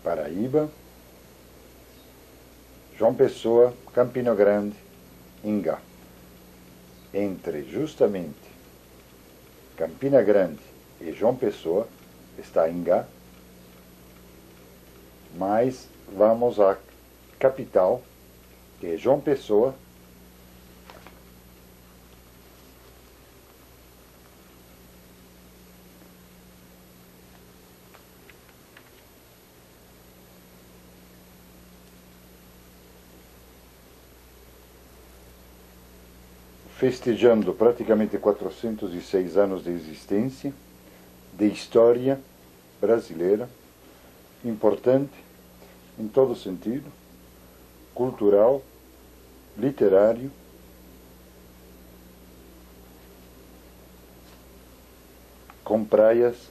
Paraíba, João Pessoa, Campina Grande, Ingá. Entre justamente Campina Grande e João Pessoa está Ingá, mas vamos à capital, que é João Pessoa, festejando praticamente 406 anos de existência, de história brasileira, importante em todo sentido, cultural, literário, com praias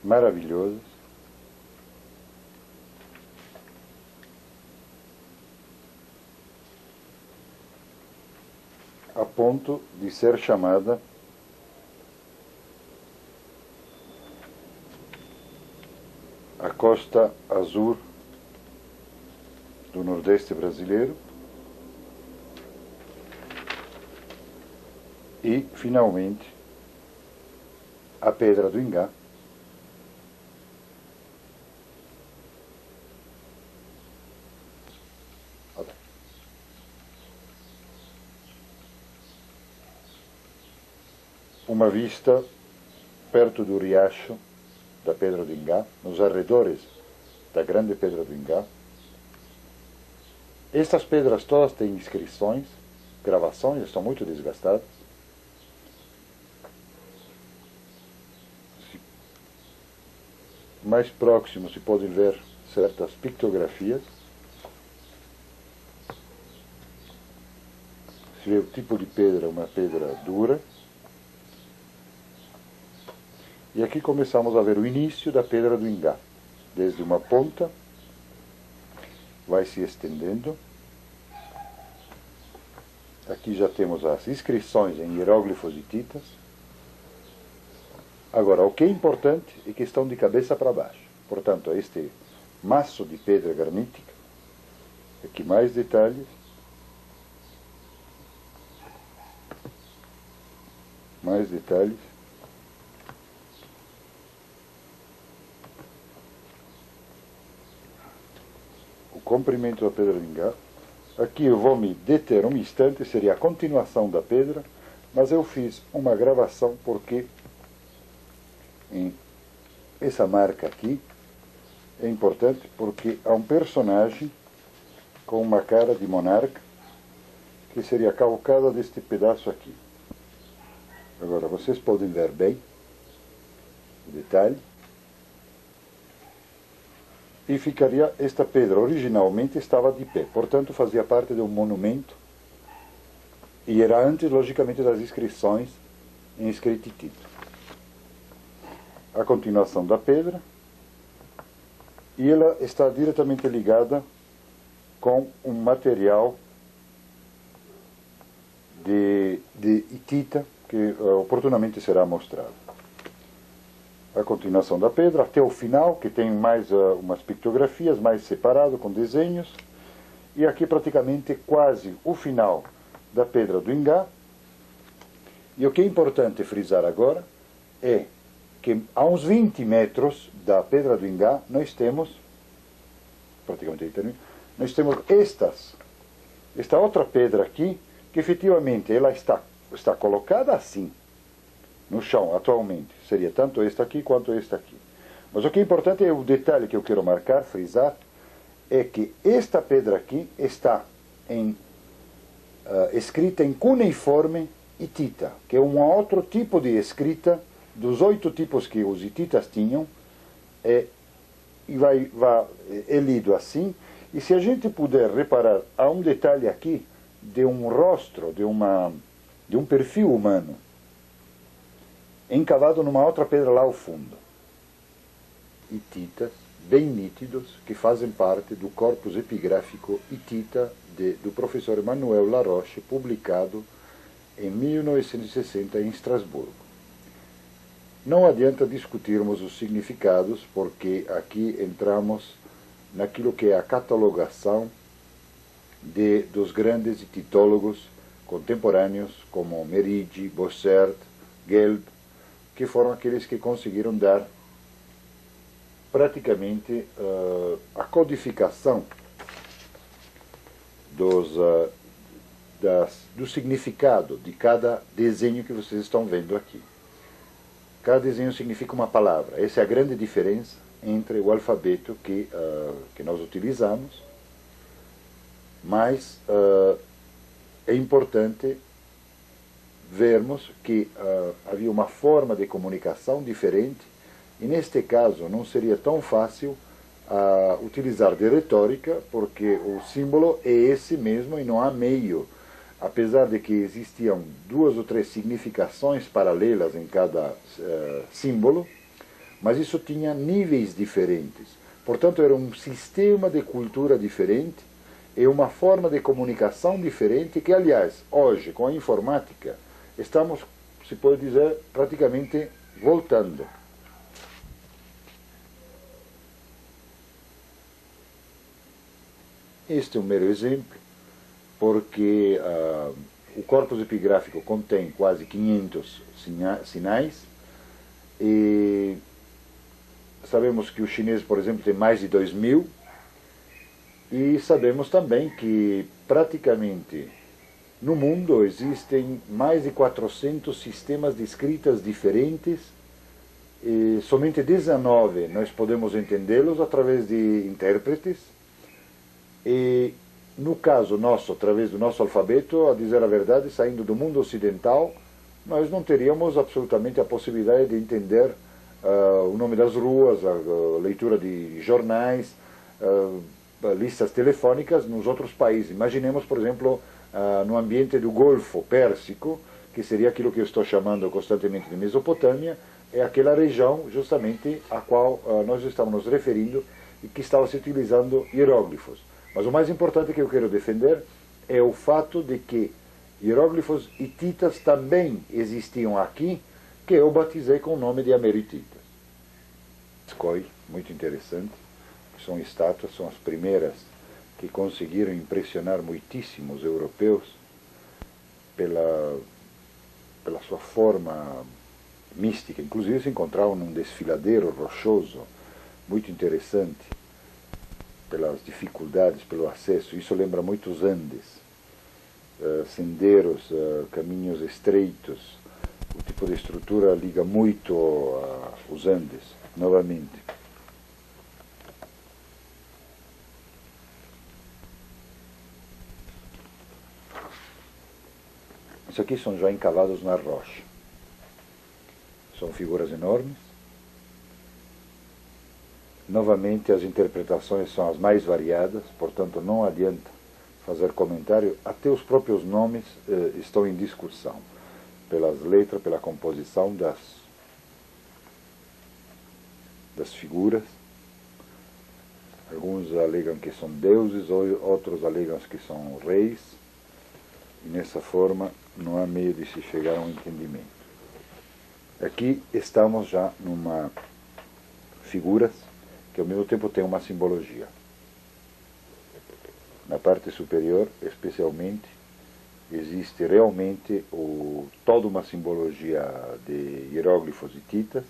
maravilhosas, a ponto de ser chamada a Costa Azul do Nordeste brasileiro. E, finalmente, a Pedra do Ingá, uma vista perto do riacho da Pedra do Ingá, nos arredores da grande Pedra do Ingá. Estas pedras todas têm inscrições, gravações, estão muito desgastadas. Mais próximo se podem ver certas pictografias. Se vê o tipo de pedra, uma pedra dura. E aqui começamos a ver o início da Pedra do Ingá. Desde uma ponta, vai se estendendo. Aqui já temos as inscrições em hieróglifos e titas. Agora, o que é importante é que estão de cabeça para baixo. Portanto, este maço de pedra granítica, aqui mais detalhes. Mais detalhes. O comprimento da Pedra do Ingá. Aqui eu vou me deter um instante, seria a continuação da pedra, mas eu fiz uma gravação porque essa marca aqui é importante porque há um personagem com uma cara de monarca que seria calcada deste pedaço aqui. Agora vocês podem ver bem o detalhe. E ficaria, esta pedra originalmente estava de pé, portanto fazia parte de um monumento e era antes, logicamente, das inscrições em escrititito. A continuação da pedra, e ela está diretamente ligada com um material de hitita que oportunamente será mostrado. A continuação da pedra até o final, que tem mais umas pictografias, mais separado, com desenhos. E aqui praticamente quase o final da Pedra do Ingá. E o que é importante frisar agora é que a uns 20 metros da Pedra do Ingá nós temos, praticamente nós temos esta outra pedra aqui, que efetivamente ela está colocada assim, no chão atualmente, seria tanto esta aqui quanto esta aqui. Mas o que é importante é o detalhe que eu quero marcar, frisar, é que esta pedra aqui está escrita em cuneiforme hitita, que é um outro tipo de escrita dos 8 tipos que os hititas tinham, é lido assim. E se a gente puder reparar, há um detalhe aqui de um rostro, de um perfil humano, encavado numa outra pedra lá ao fundo. Hititas, bem nítidos, que fazem parte do corpus epigráfico hitita do professor Emmanuel Laroche, publicado em 1960 em Estrasburgo. Não adianta discutirmos os significados, porque aqui entramos naquilo que é a catalogação dos grandes titólogos contemporâneos, como Merigi, Bossert, Gelb, que foram aqueles que conseguiram dar praticamente a codificação do significado de cada desenho que vocês estão vendo aqui. Cada desenho significa uma palavra. Essa é a grande diferença entre o alfabeto que nós utilizamos, mas é importante vermos que havia uma forma de comunicação diferente, e neste caso não seria tão fácil utilizar de retórica, porque o símbolo é esse mesmo e não há meio. Apesar de que existiam 2 ou 3 significações paralelas em cada símbolo, mas isso tinha níveis diferentes. Portanto, era um sistema de cultura diferente e uma forma de comunicação diferente que, aliás, hoje, com a informática, estamos, se pode dizer, praticamente voltando. Este é um mero exemplo, porque o corpus epigráfico contém quase 500 sinais, e sabemos que o chinês, por exemplo, tem mais de 2000, e sabemos também que praticamente no mundo existem mais de 400 sistemas de escritas diferentes, e somente 19 nós podemos entendê-los através de intérpretes, e no caso nosso, através do nosso alfabeto, a dizer a verdade, saindo do mundo ocidental, nós não teríamos absolutamente a possibilidade de entender o nome das ruas, a leitura de jornais, listas telefônicas nos outros países. Imaginemos, por exemplo, no ambiente do Golfo Pérsico, que seria aquilo que eu estou chamando constantemente de Mesopotâmia, é aquela região justamente a qual nós estamos nos referindo e que estava se utilizando hieróglifos. Mas o mais importante que eu quero defender é o fato de que hieróglifos hititas também existiam aqui, que eu batizei com o nome de Amerititas. Khoi, muito interessante, que são estátuas, são as primeiras que conseguiram impressionar muitíssimos europeus pela sua forma mística. Inclusive se encontravam num desfiladeiro rochoso, muito interessante, pelas dificuldades, pelo acesso. Isso lembra muito os Andes, senderos, caminhos estreitos. O tipo de estrutura liga muito os Andes, novamente. Isso aqui são já encavados na rocha. São figuras enormes. Novamente, as interpretações são as mais variadas, portanto não adianta fazer comentário. Até os próprios nomes estão em discussão, pelas letras, pela composição das figuras. Alguns alegam que são deuses, outros alegam que são reis, e nessa forma não há meio de se chegar a um entendimento. Aqui estamos já numa figuras que ao mesmo tempo tem uma simbologia. Na parte superior, especialmente, existe realmente toda uma simbologia de hieróglifos hititas,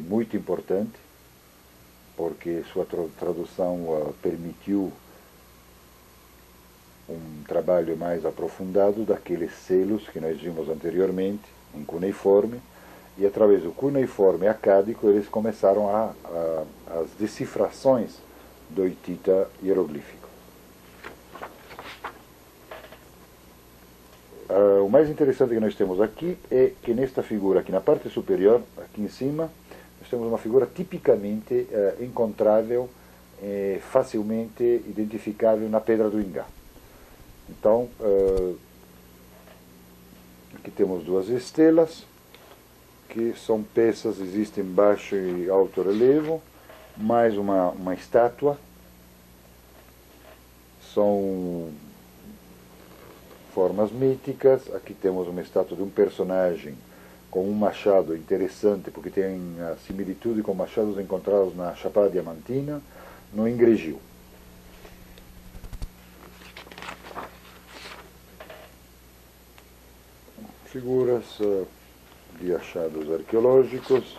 muito importante, porque sua tradução permitiu um trabalho mais aprofundado daqueles selos que nós vimos anteriormente, em cuneiforme, e através do cuneiforme acádico eles começaram as decifrações do hitita hieroglífico. O mais interessante que nós temos aqui é que nesta figura, aqui na parte superior, aqui em cima, nós temos uma figura tipicamente encontrável, facilmente identificável na Pedra do Ingá. Então, aqui temos 2 estelas, que são peças, existem baixo e alto relevo, mais uma estátua. São formas míticas. Aqui temos uma estátua de um personagem com um machado interessante, porque tem a similitude com machados encontrados na Chapada Diamantina, no Ingrejil. Figuras de achados arqueológicos.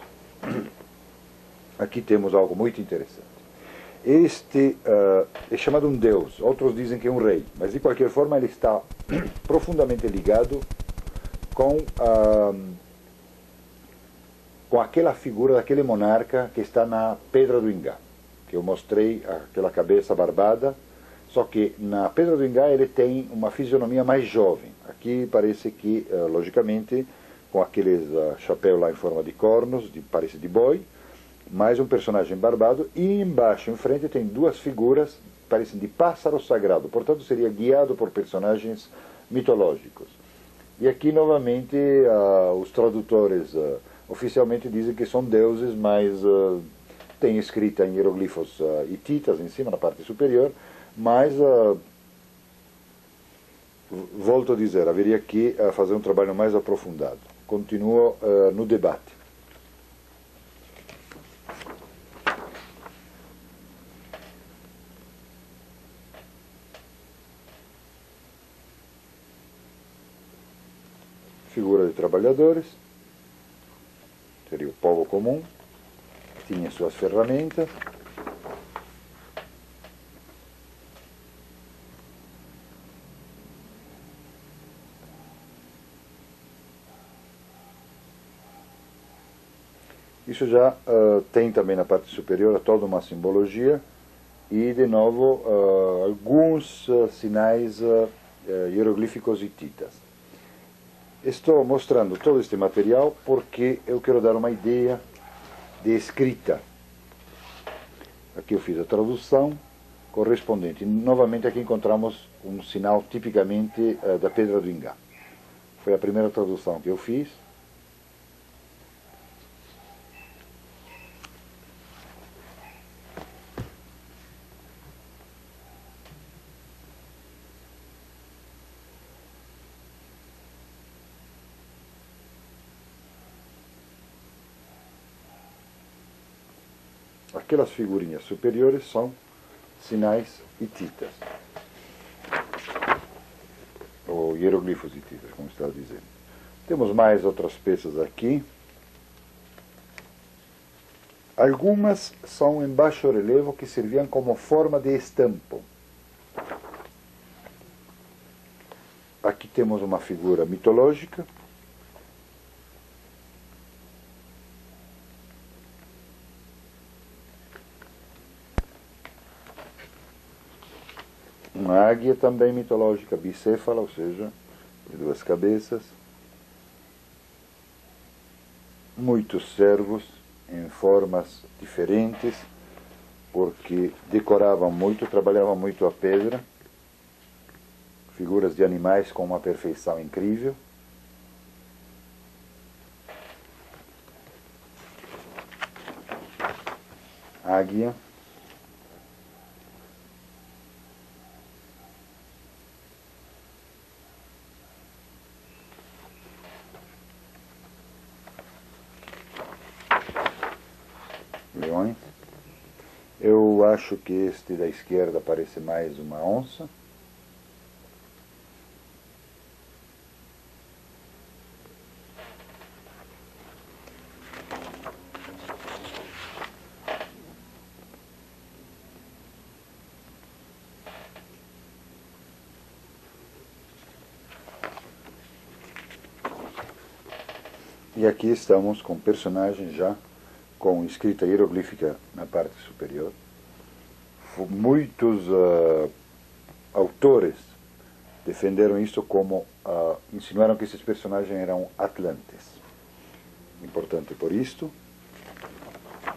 Aqui temos algo muito interessante. Este é chamado um deus, outros dizem que é um rei, mas de qualquer forma ele está profundamente ligado com aquela figura daquele monarca que está na Pedra do Ingá, que eu mostrei, aquela cabeça barbada, só que na Pedra do Ingá ele tem uma fisionomia mais jovem. Aqui parece que, logicamente, com aqueles chapéu lá em forma de cornos, parece de boi, mais um personagem barbado, e embaixo, em frente, tem duas figuras, parecem de pássaro sagrado, portanto seria guiado por personagens mitológicos. E aqui, novamente, os tradutores oficialmente dizem que são deuses, mas tem escrita em hieroglifos hititas em cima, na parte superior, mas, volto a dizer, haveria que fazer um trabalho mais aprofundado. Continuo no debate. Figura de trabalhadores, seria o povo comum, tinha suas ferramentas. Isso já tem também na parte superior toda uma simbologia e, de novo, alguns sinais hieroglíficos hititas. Estou mostrando todo este material porque eu quero dar uma ideia de escrita. Aqui eu fiz a tradução correspondente. Novamente aqui encontramos um sinal tipicamente da Pedra do Ingá. Foi a primeira tradução que eu fiz. Aquelas figurinhas superiores são sinais hititas, ou hieroglifos hititas, como está dizendo. Temos mais outras peças aqui. Algumas são em baixo relevo que serviam como forma de estampo. Aqui temos uma figura mitológica. Uma águia também mitológica, bicéfala, ou seja, de duas cabeças. Muitos servos em formas diferentes, porque decoravam muito, trabalhavam muito a pedra. Figuras de animais com uma perfeição incrível. Águia. Leões. Eu acho que este da esquerda parece mais uma onça. E aqui estamos com personagens já com escrita hieroglífica na parte superior. Muitos autores defenderam isso como, insinuaram que esses personagens eram atlantes. Importante por isto.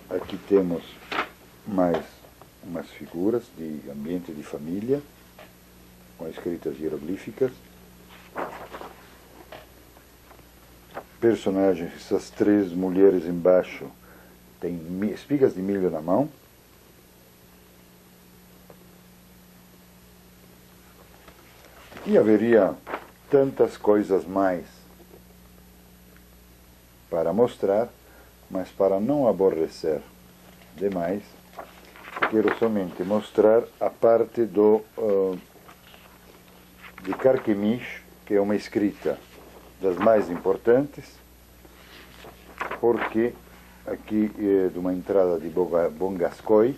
Aqui temos mais umas figuras de ambiente de família, com escritas hieroglíficas. Personagens, essas três mulheres embaixo, têm espigas de milho na mão. E haveria tantas coisas mais para mostrar, mas para não aborrecer demais, quero somente mostrar a parte de Carquemish, que é uma escrita das mais importantes, porque aqui é de uma entrada de Bon Gascoy,